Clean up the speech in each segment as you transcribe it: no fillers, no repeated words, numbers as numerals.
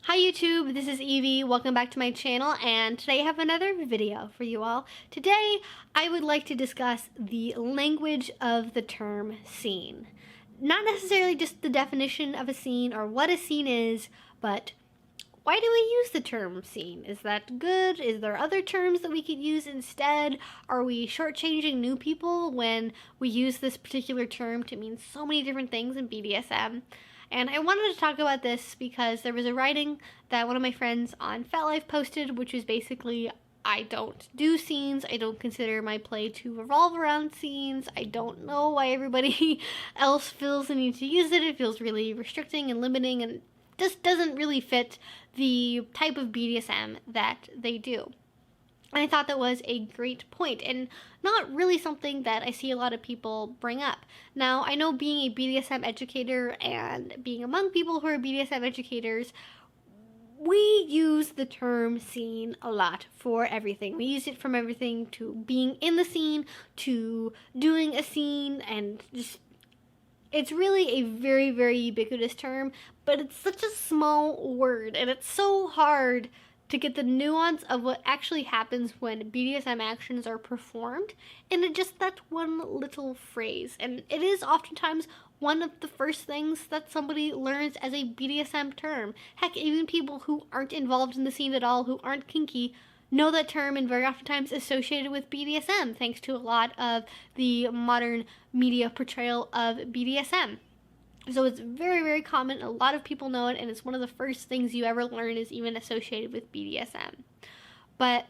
Hi YouTube, this is Evie. Welcome back to my channel, and today I have another video for you all. Today I would like to discuss the language of the term scene. Not necessarily just the definition of a scene or what a scene is, but why do we use the term scene? Is that good? Is there other terms that we could use instead? Are we shortchanging new people when we use this particular term to mean so many different things in BDSM? And I wanted to talk about this because there was a writing that one of my friends on FetLife posted, which was basically, I don't do scenes, I don't consider my play to revolve around scenes, I don't know why everybody else feels the need to use it feels really restricting and limiting and just doesn't really fit the type of BDSM that they do. And I thought that was a great point, and not really something that I see a lot of people bring up. Now, I know being a BDSM educator and being among people who are BDSM educators, we use the term scene a lot for everything. We use it from everything to being in the scene, to doing a scene, and just it's really a very, very ubiquitous term, but it's such a small word, and it's so hard to get the nuance of what actually happens when BDSM actions are performed in just that one little phrase. And it is oftentimes one of the first things that somebody learns as a BDSM term. Heck, even people who aren't involved in the scene at all, who aren't kinky, know that term and very oftentimes associated with BDSM, thanks to a lot of the modern media portrayal of BDSM. So it's very, very common. A lot of people know it, and it's one of the first things you ever learn is even associated with BDSM. But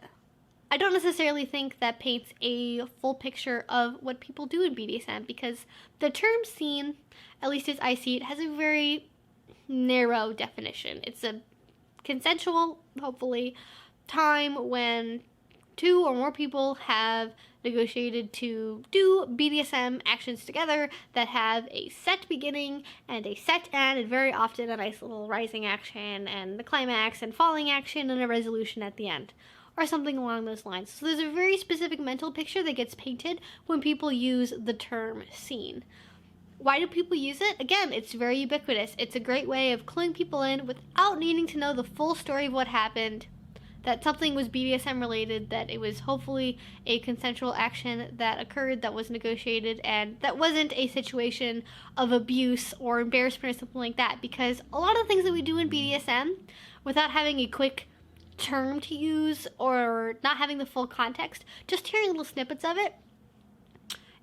I don't necessarily think that paints a full picture of what people do in BDSM, because the term scene, at least as I see it, has a very narrow definition. It's a consensual, hopefully, time when two or more people have negotiated to do BDSM actions together that have a set beginning and a set end, and very often a nice little rising action and the climax and falling action and a resolution at the end, or something along those lines. So there's a very specific mental picture that gets painted when people use the term scene. Why do people use it? Again, it's very ubiquitous. It's a great way of cluing people in without needing to know the full story of what happened, that something was BDSM related, that it was hopefully a consensual action that occurred, that was negotiated, and that wasn't a situation of abuse or embarrassment or something like that. Because a lot of things that we do in BDSM, without having a quick term to use or not having the full context, just hearing little snippets of it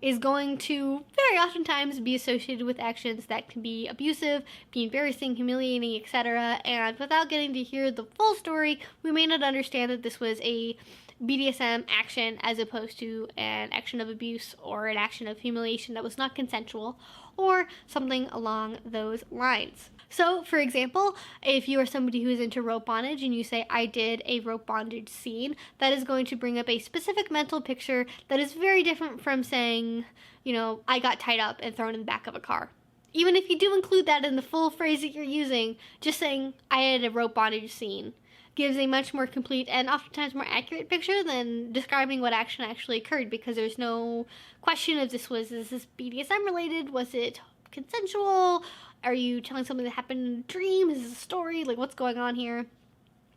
is going to very oftentimes be associated with actions that can be abusive, be embarrassing, humiliating, etc. And without getting to hear the full story, we may not understand that this was a BDSM action as opposed to an action of abuse or an action of humiliation that was not consensual, or something along those lines. So, for example, if you are somebody who is into rope bondage and you say, I did a rope bondage scene, that is going to bring up a specific mental picture that is very different from saying, I got tied up and thrown in the back of a car. Even if you do include that in the full phrase that you're using, just saying, I had a rope bondage scene gives a much more complete and oftentimes more accurate picture than describing what action actually occurred, because there's no question if is this BDSM related? Was it consensual? Are you telling something that happened in a dream? Is this a story? Like, what's going on here?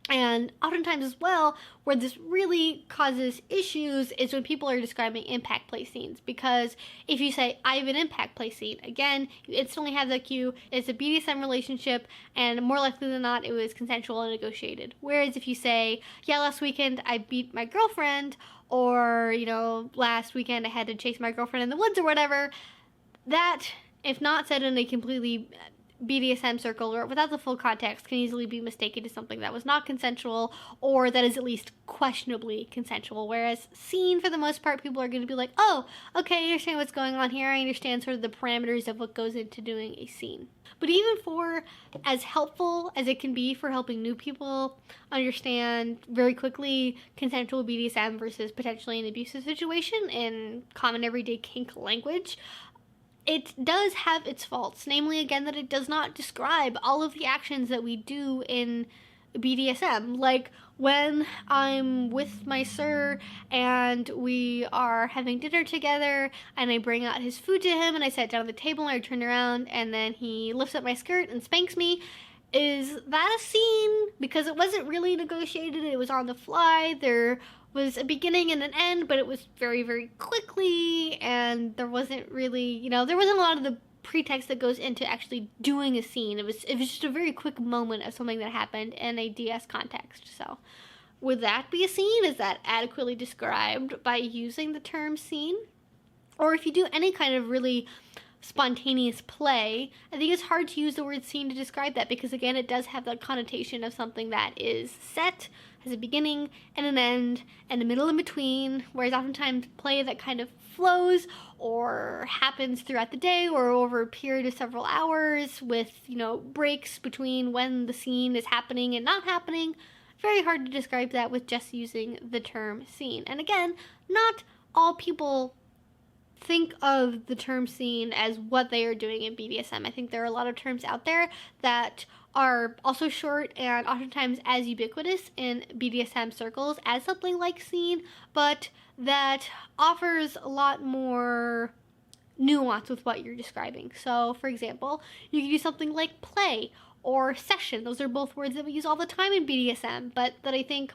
And oftentimes as well, where this really causes issues is when people are describing impact play scenes. Because if you say, I have an impact play scene, again, you instantly have that cue, it's a BDSM relationship, and more likely than not, it was consensual and negotiated. Whereas if you say, yeah, last weekend I beat my girlfriend, or, last weekend I had to chase my girlfriend in the woods or whatever, that, if not said in a completely BDSM circle or without the full context, can easily be mistaken as something that was not consensual, or that is at least questionably consensual. Whereas scene, for the most part, people are going to be like, oh, okay, I understand what's going on here. I understand sort of the parameters of what goes into doing a scene. But even for as helpful as it can be for helping new people understand very quickly consensual BDSM versus potentially an abusive situation in common everyday kink language, it does have its faults, namely, again, that it does not describe all of the actions that we do in BDSM. Like, when I'm with my sir and we are having dinner together and I bring out his food to him and I sit down at the table and I turn around and then he lifts up my skirt and spanks me, is that a scene? Because it wasn't really negotiated, it was on the fly. There was a beginning and an end, but it was very, very quickly, and there wasn't really, you know, there wasn't a lot of the pretext that goes into actually doing a scene. It was just a very quick moment of something that happened in a DS context. So would that be a scene? Is that adequately described by using the term scene? Or if you do any kind of really spontaneous play, I think it's hard to use the word scene to describe that, because again, it does have that connotation of something that is set, has a beginning and an end and a middle in between, whereas oftentimes play that kind of flows or happens throughout the day or over a period of several hours with, you know, breaks between when the scene is happening and not happening. Very hard to describe that with just using the term scene. And again, not all people think of the term scene as what they are doing in BDSM. I think there are a lot of terms out there that are also short and oftentimes as ubiquitous in BDSM circles as something like scene, but that offers a lot more nuance with what you're describing. So, for example, you can use something like play or session. Those are both words that we use all the time in BDSM, but that I think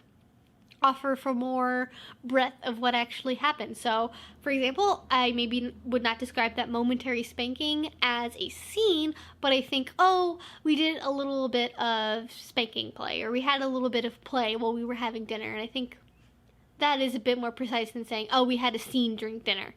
offer for more breadth of what actually happened. So, for example, I maybe would not describe that momentary spanking as a scene, but I think, oh, we did a little bit of spanking play, or we had a little bit of play while we were having dinner, and I think that is a bit more precise than saying, oh, we had a scene during dinner.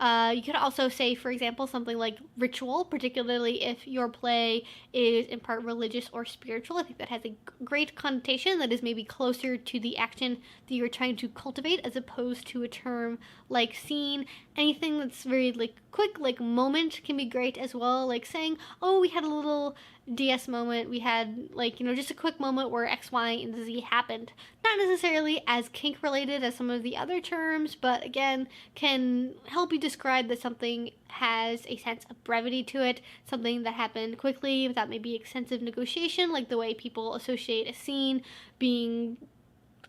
You could also say, for example, something like ritual, particularly if your play is in part religious or spiritual. I think that has a great connotation that is maybe closer to the action that you're trying to cultivate as opposed to a term like scene. Anything that's very like quick, like moment can be great as well. Like saying, oh, we had a little DS moment. We had like, you know, just a quick moment where X, Y, and Z happened. Not necessarily as kink related as some of the other terms, but again, can help you describe that something has a sense of brevity to it, something that happened quickly without maybe extensive negotiation, like the way people associate a scene being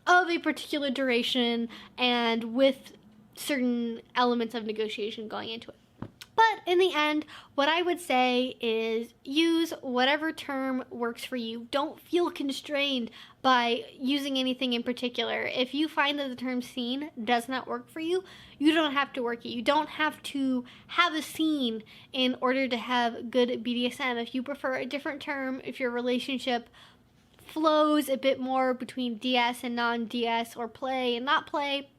of a particular duration and with certain elements of negotiation going into it. But in the end, what I would say is use whatever term works for you. Don't feel constrained by using anything in particular. If you find that the term scene does not work for you, you don't have to work it. You don't have to have a scene in order to have good BDSM. If you prefer a different term, if your relationship flows a bit more between DS and non-DS or play and not play,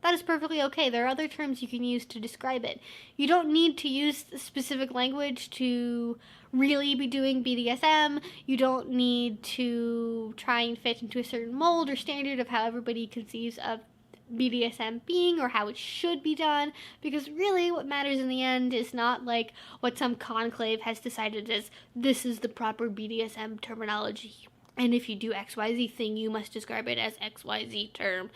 that is perfectly okay. There are other terms you can use to describe it. You don't need to use specific language to really be doing BDSM. You don't need to try and fit into a certain mold or standard of how everybody conceives of BDSM being or how it should be done, because really what matters in the end is not like what some conclave has decided as this is the proper BDSM terminology. And if you do XYZ thing, you must describe it as XYZ term.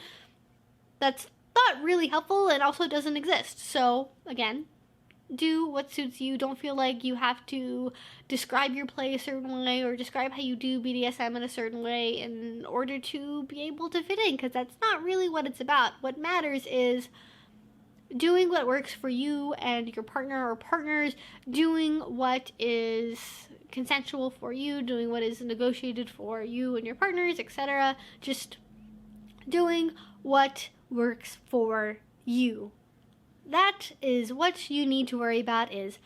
That's not really helpful and also doesn't exist. So again, do what suits you. Don't feel like you have to describe your play a certain way or describe how you do BDSM in a certain way in order to be able to fit in, because that's not really what it's about. What matters is doing what works for you and your partner or partners, doing what is consensual for you, doing what is negotiated for you and your partners, etc. Just doing what works for you. That is what you need to worry about, is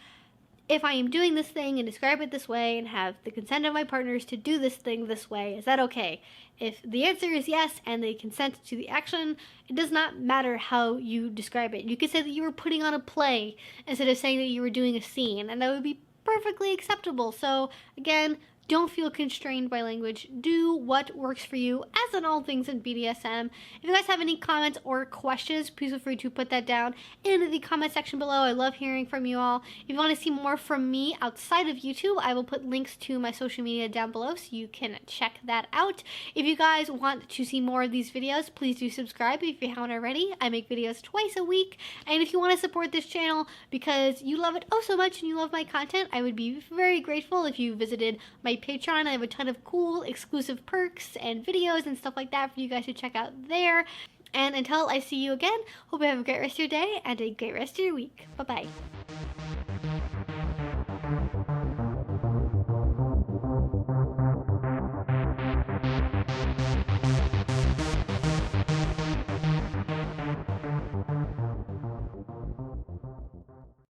if I am doing this thing and describe it this way and have the consent of my partners to do this thing this way, is that okay? If the answer is yes and they consent to the action, it does not matter how you describe it. You could say that you were putting on a play instead of saying that you were doing a scene, and that would be perfectly acceptable. So again, don't feel constrained by language. Do what works for you, as in all things in BDSM. If you guys have any comments or questions, please feel free to put that down in the comment section below. I love hearing from you all. If you want to see more from me outside of YouTube, I will put links to my social media down below so you can check that out. If you guys want to see more of these videos, please do subscribe if you haven't already. I make videos twice a week. And if you want to support this channel because you love it oh so much and you love my content, I would be very grateful if you visited my Patreon. I have a ton of cool exclusive perks and videos and stuff like that for you guys to check out there. And until I see you again, hope you have a great rest of your day and a great rest of your week. Bye-bye.